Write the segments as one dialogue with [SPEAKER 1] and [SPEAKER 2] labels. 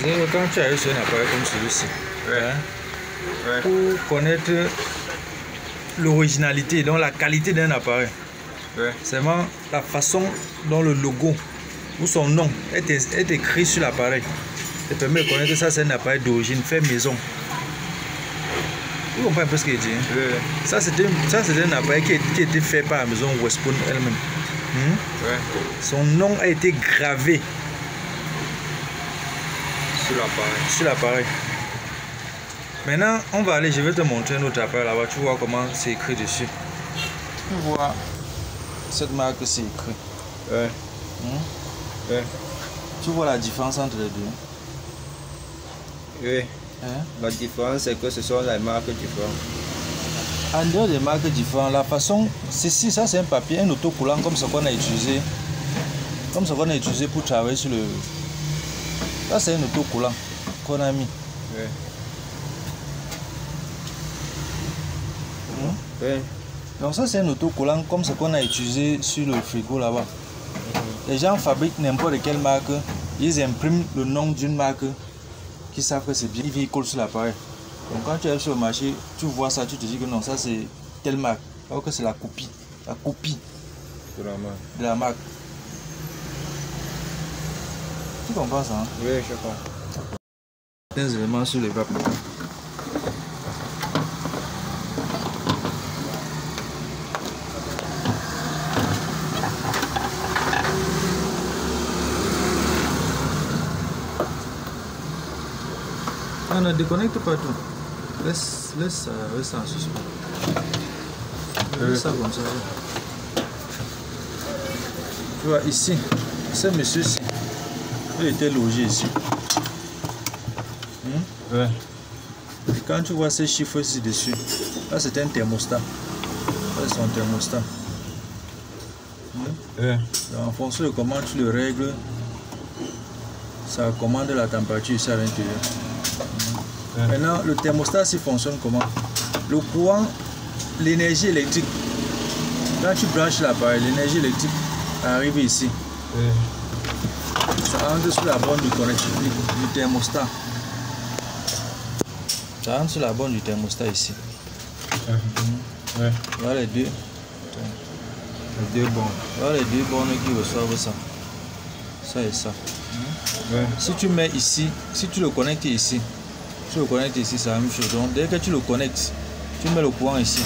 [SPEAKER 1] Quand tu arrives sur un appareil comme celui-ci, pour connaître l'originalité, donc la qualité d'un appareil, c'est vraiment la façon dont le logo ou son nom est écrit sur l'appareil. Ça permet de connaître que ça c'est un appareil d'origine fait maison. Vous comprenez un peu ce qu'il dit? Ça c'était un appareil qui a été fait par la maison Westpoon elle-même. Son nom a été gravé sur l'appareil. Maintenant, on va aller, je vais te montrer un autre appareil là-bas. Tu vois comment c'est écrit dessus. Tu vois cette marque, c'est écrit. Tu vois la différence entre les deux?
[SPEAKER 2] Oui. La différence, c'est que ce sont les marques différentes.
[SPEAKER 1] En dehors des marques différentes, la façon, ceci, ça c'est un papier, un autocollant comme ce qu'on a utilisé. Comme ce qu'on a utilisé pour travailler sur le... Ça c'est un autocollant qu'on a mis. Donc ça c'est un autocollant comme ce qu'on a utilisé sur le frigo là-bas. Les gens fabriquent n'importe quelle marque, ils impriment le nom d'une marque, qui savent que c'est bien, ils collent sur l'appareil. Donc quand tu arrives sur le marché, tu vois ça, tu te dis que non, ça c'est telle marque, alors que c'est la copie de la marque. Tu comprends ça?
[SPEAKER 2] Oui, je comprends.
[SPEAKER 1] Des éléments sur les vapeurs. On ne déconnecte pas tout. Laisse ça en suspens. Laisse ça comme ça. Tu vois ici, ce monsieur-ci, il était logé ici. Et quand tu vois ces chiffres ici dessus, là c'est un thermostat. Là c'est son thermostat. En fonction de comment tu le règles, ça commande la température ici à l'intérieur. Maintenant, le thermostat fonctionne comment? Le courant, l'énergie électrique. Quand tu branches l'appareil, l'énergie électrique arrive ici. Ça entre sur la borne du thermostat. Ça entre sur la borne du thermostat ici. Voilà les deux bornes. Voilà les deux bornes qui reçoivent ça. Ça et ça. Si tu mets ici, si tu le connectes ici, c'est la même chose. Donc dès que tu le connectes, tu mets le courant ici.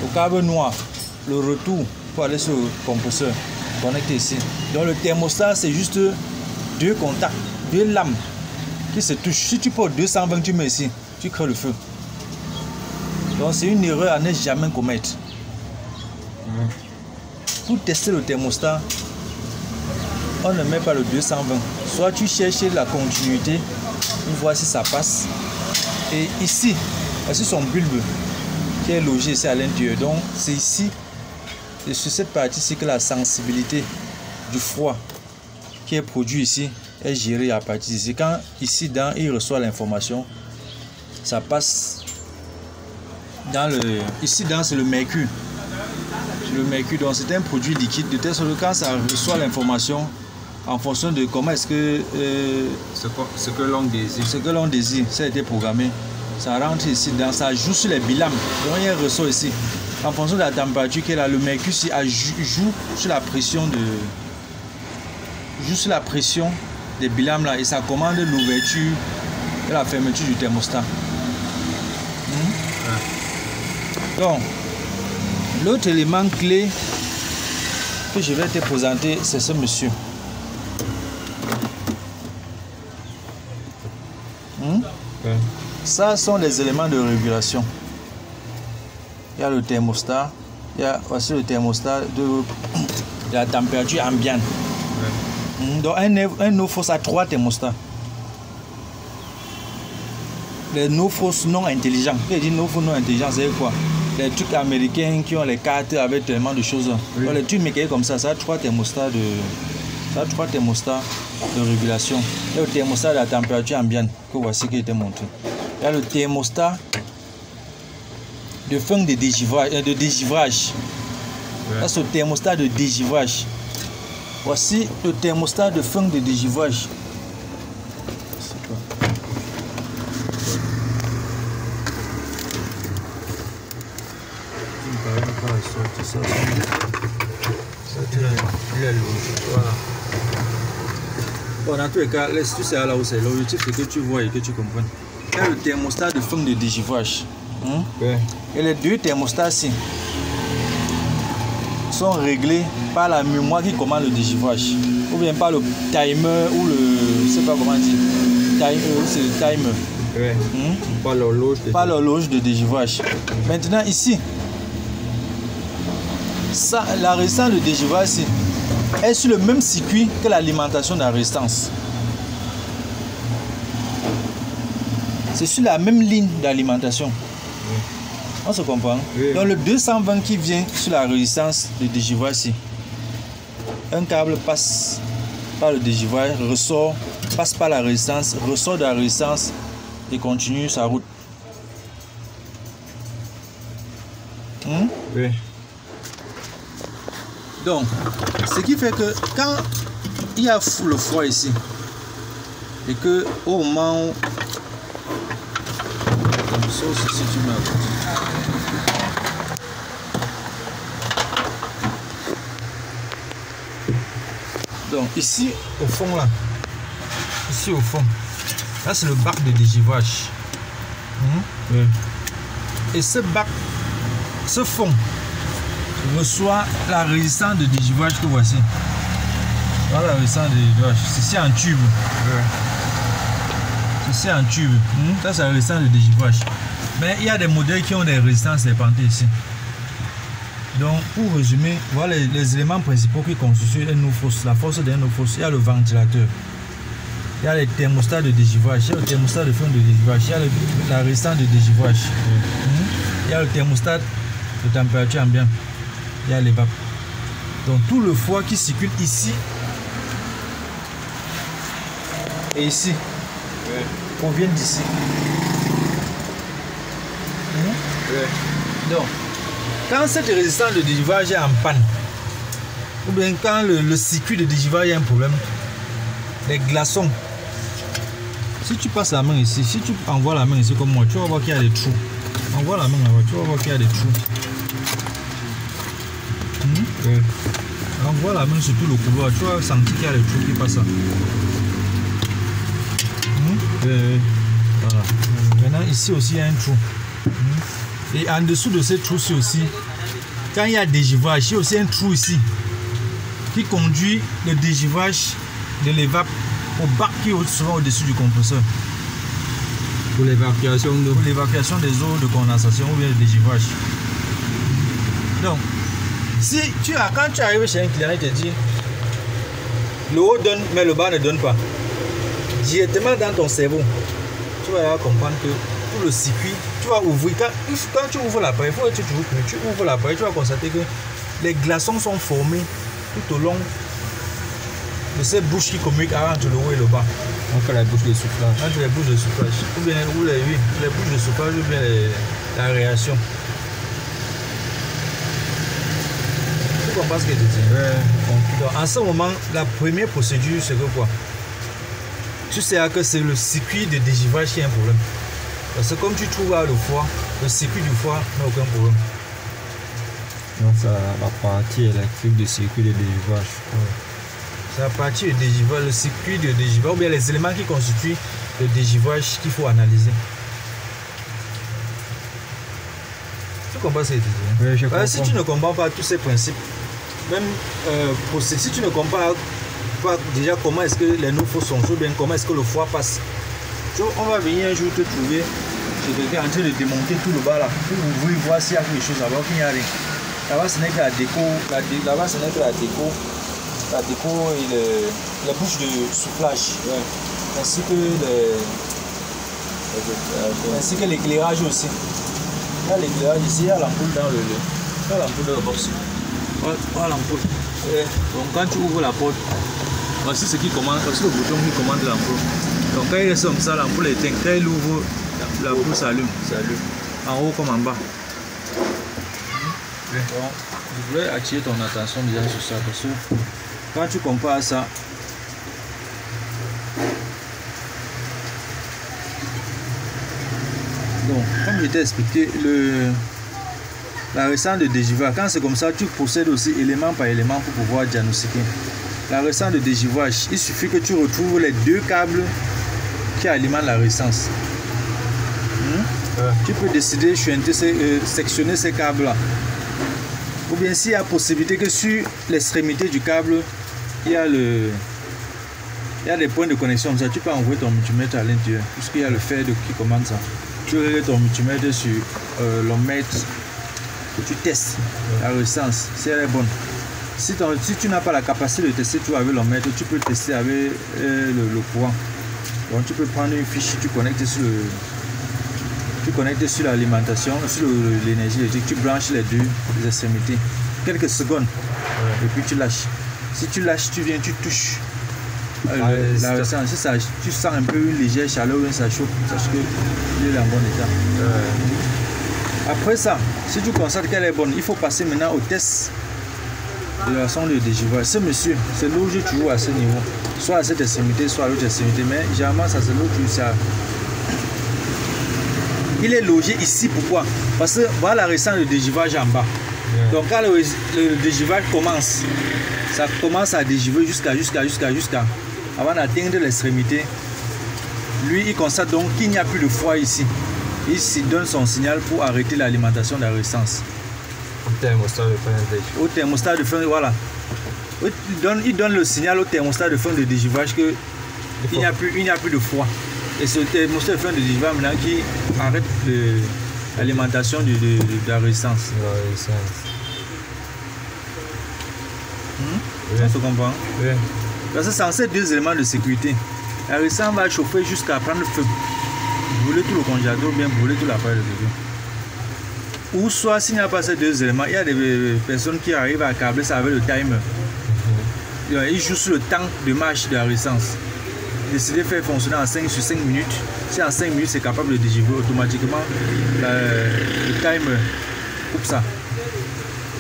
[SPEAKER 1] Au câble noir, le retour pour aller sur le compresseur, connecté ici. Donc le thermostat, c'est juste deux contacts, deux lames qui se touchent. Si tu portes 220, tu mets ici, tu crées le feu. Donc c'est une erreur à ne jamais commettre. Pour tester le thermostat, on ne met pas le 220. Soit tu cherches la continuité pour voir si ça passe. Et ici, c'est son bulbe qui est logé ici à l'intérieur. Donc c'est ici, et sur cette partie-ci, que la sensibilité du froid qui est produit ici est gérée à partir d'ici. Quand ici dans il reçoit l'information, ça passe dans le... Ici dans c'est le mercure. Le mercure, donc c'est un produit liquide de telle sorte que quand ça reçoit l'information, en fonction de comment est-ce que
[SPEAKER 2] ce que l'on désire.
[SPEAKER 1] Ce que l'on désire, ça a été programmé. Ça rentre ici, ça joue sur les bilams. Donc il y a un ressort ici. En fonction de la température qu'elle a, le mercure joue sur la pression des bilams là et ça commande l'ouverture et la fermeture du thermostat. Donc l'autre élément clé que je vais te présenter, c'est ce monsieur. Ça sont les éléments de régulation. Il y a le thermostat, il y a aussi le thermostat de la température ambiante. Donc un no-frost a 3 thermostats. Les no-frost non intelligents. Quand je dis no-frost non intelligents, c'est quoi? Les trucs américains qui ont les cartes avec tellement de choses. Donc les trucs mécaniques comme ça a 3 thermostats de régulation. Il y a le thermostat de la température ambiante que voici qui était montré. Il y a le thermostat de fin de dégivrage. Là, c'est le thermostat de dégivrage. Voici le thermostat de fin de dégivrage.
[SPEAKER 2] les loges. Voilà.
[SPEAKER 1] Bon, dans tous les cas, laisse tout ça là où c'est. L'objectif c'est que tu vois et que tu comprennes. Il y a le thermostat de fin de dégivage.
[SPEAKER 2] Ouais.
[SPEAKER 1] Et les deux thermostats-ci sont réglés par la mémoire qui commande le dégivage. Ou bien par le timer ou le. Je sais pas comment dire. C'est le timer.
[SPEAKER 2] Ouais. Pas l'horloge.
[SPEAKER 1] Pas l'horloge de dégivage. Maintenant, ici, ça, la résistance de dégivage ici, est sur le même circuit que l'alimentation de la résistance. C'est sur la même ligne d'alimentation.
[SPEAKER 2] Oui.
[SPEAKER 1] On se comprend?
[SPEAKER 2] Oui.
[SPEAKER 1] Donc le 220 qui vient sur la résistance de dégivage ici, un câble passe par le dégivage, ressort, passe par la résistance, ressort de la résistance et continue sa route.
[SPEAKER 2] Oui.
[SPEAKER 1] Donc, ce qui fait que quand il y a le froid ici, et que au moment où comme ça aussi, si tu mets à côté. Donc ici au fond là, ici au fond, là c'est le bac de dégivage.
[SPEAKER 2] Oui.
[SPEAKER 1] Et ce bac, ce fond reçoit la résistance de dégivage que voici. Voilà la résistance de dégivage. Ceci en tube.
[SPEAKER 2] Ouais.
[SPEAKER 1] Ceci en tube. Ça c'est la résistance de dégivage. Mais il y a des modèles qui ont des résistances serpentées ici. Donc pour résumer, voilà les éléments principaux qui constituent un no-force, la force d'un no-force. Il y a le ventilateur. Il y a les thermostats de dégivage, il y a le thermostat de fin de dégivage, il y a la résistance de dégivage. Il y a le thermostat de température ambiante. Il y a les vapeurs. Donc tout le froid qui circule ici et ici provient d'ici. Donc quand cette résistance de dégivage est en panne, ou bien quand le circuit de dégivage a un problème, les glaçons, si tu passes la main ici, si tu envoies la main ici comme moi, tu vas voir qu'il y a des trous. Envoie la main là-bas, tu vas voir qu'il y a des trous. Envoie la main sur tout le couloir, tu vas sentir qu'il y a des trous qui passent là. Voilà. Maintenant ici aussi il y a un trou. Et en dessous de ces trous-ci aussi, quand il y a dégivage, il y a aussi un trou ici qui conduit le dégivage de l'évape au bac qui est souvent au-dessus du compresseur.
[SPEAKER 2] Pour l'évacuation d'eau.
[SPEAKER 1] Pour l'évacuation des eaux de condensation ou bien de dégivage. Donc, si tu as, quand tu arrives chez un client, il te dit le haut donne, mais le bas ne donne pas. Directement dans ton cerveau, tu vas comprendre que tout le circuit, tu vas ouvrir. Quand tu ouvres l'appareil, il faut que tu ouvres l'appareil, tu vas constater que les glaçons sont formés tout au long de ces bouches qui communiquent entre le haut et le bas.
[SPEAKER 2] Entre les bouches de soufflage.
[SPEAKER 1] Entre les bouches de soufflage. Ou bien les bouches de soufflage ou bien la réaction. Tu comprends ce que je dis? Donc, en ce moment, la première procédure, c'est que quoi? Tu sais que c'est le circuit de dégivage qui a un problème. Parce que comme tu trouves le foie, le circuit du foie n'a aucun problème.
[SPEAKER 2] Donc c'est la partie électrique du circuit de dégivage.
[SPEAKER 1] C'est la partie de dégivage, le circuit de dégivage, ou bien les éléments qui constituent le dégivage qu'il faut analyser. Tu comprends ce que je dis?
[SPEAKER 2] Oui, je comprends.
[SPEAKER 1] Si tu ne comprends pas tous ces principes, même si tu ne comprends pas déjà comment est-ce que les no-force sont, ou bien comment est-ce que le foie passe, on va venir un jour te trouver chez quelqu'un en train de démonter tout le bas là, pour ouvrir, voir s'il y a quelque chose là-bas, qu'il n'y a rien. Là-bas ce n'est que la déco, là-bas ce n'est que la déco et les bouches de soufflage, ainsi que l'éclairage aussi. Il y a l'éclairage ici, il y a l'ampoule dans l'ampoule de la box. Voilà l'ampoule. Donc quand tu ouvres la porte, voici ce qui commande, voici le bouton qui commande l'ampoule. Donc quand il est comme ça, l'ampoule est éteinte. Quand il ouvre, l'ampoule s'allume. En haut comme en bas. Donc, je voulais attirer ton attention déjà sur ça parce que quand tu compares ça, donc comme je t'ai expliqué, la récente de dégivrage. Quand c'est comme ça, tu procèdes aussi élément par élément pour pouvoir diagnostiquer. La récente de dégivrage, il suffit que tu retrouves les 2 câbles qui alimentent la récence. Tu peux décider de sectionner ces câbles-là. Ou bien s'il y a possibilité que sur l'extrémité du câble, il y a des points de connexion comme ça, tu peux envoyer ton multimètre à l'intérieur, puisqu'il y a le fer qui commande ça. Tu règles ton multimètre sur l'ohmètre, tu testes la récence, si elle est bonne. Si tu n'as pas la capacité de tester tout avec l'ohmètre, tu peux tester avec le courant. Donc tu peux prendre une fiche, tu connectes sur l'alimentation, sur l'énergie électrique, tu branches les 2 extrémités, quelques secondes, et puis tu lâches. Si tu lâches, tu viens, tu touches la récence. Si tu sens un peu une légère chaleur, ça chauffe, sache qu'il est en bon état. Après ça, si tu constates qu'elle est bonne, il faut passer maintenant au test de la sonde de dégivrage. Ce monsieur, c'est logé toujours à ce niveau, soit à cette extrémité, soit à l'autre extrémité, mais généralement ça se loge ça. Il est logé ici, pourquoi? Parce que voilà la récence de dégivrage en bas. Donc quand le dégivrage commence, ça commence à dégivrer jusqu'à avant d'atteindre l'extrémité. Lui, il constate donc qu'il n'y a plus de froid ici. Il s'y donne son signal pour arrêter l'alimentation de la récence.
[SPEAKER 2] Au thermostat de fin de dégivrage.
[SPEAKER 1] Au thermostat de fin, voilà. Il donne le signal au thermostat de fin de dégivrage qu'il n'y a plus de froid. Et ce thermostat de fin de dégivrage maintenant qui arrête l'alimentation de la récence. Ça se comprend?
[SPEAKER 2] Oui.
[SPEAKER 1] Parce que c'est ces 2 éléments de sécurité. La récence va chauffer jusqu'à prendre feu. Brûler tout le congélateur ou bien brûler tout l'appareil de vidéo. Ou soit s'il n'y a pas ces 2 éléments, il y a des personnes qui arrivent à câbler ça avec le timer. Ils jouent sur le temps de marche de la récence. Décider de faire fonctionner en 5 sur 5 minutes. Si en 5 minutes c'est capable de dégivrer automatiquement, le timer coupe ça.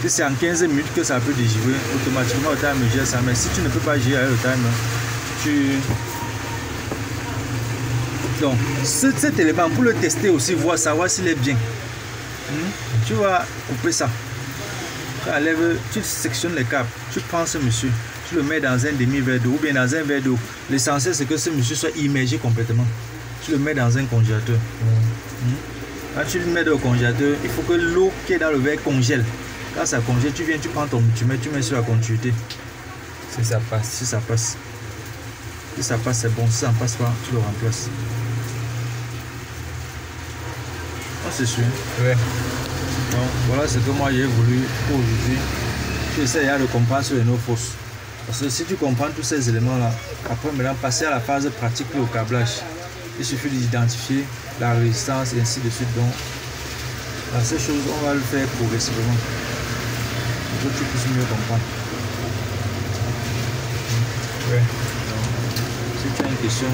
[SPEAKER 1] Si c'est en 15 minutes que ça peut dégivrer, automatiquement le timer gère ça. Mais si tu ne peux pas gérer avec le timer, donc cet élément, pour le tester aussi, savoir s'il est bien. Tu vas couper ça. Tu sectionnes les câbles. Tu prends ce monsieur, tu le mets dans un demi-verre d'eau ou bien dans un verre d'eau. L'essentiel c'est que ce monsieur soit immergé complètement. Tu le mets dans un congélateur. Quand tu le mets dans le congélateur, il faut que l'eau qui est dans le verre congèle. Quand ça congèle, tu viens, tu prends ton multimètre, tu mets sur la continuité.
[SPEAKER 2] Si ça passe.
[SPEAKER 1] Si ça passe. Si ça passe, c'est bon. Si ça ne passe pas, tu le remplaces. C'est sûr.
[SPEAKER 2] Oui.
[SPEAKER 1] Donc voilà ce que moi j'ai voulu pour aujourd'hui. Tu essaies de comprendre sur les no fausses. Parce que si tu comprends tous ces éléments là, après maintenant passer à la phase pratique au câblage. Il suffit d'identifier la résistance et ainsi de suite. Donc dans ces choses, on va le faire progressivement. Pour que tu puisses mieux comprendre.
[SPEAKER 2] Oui.
[SPEAKER 1] Donc, si tu as une question,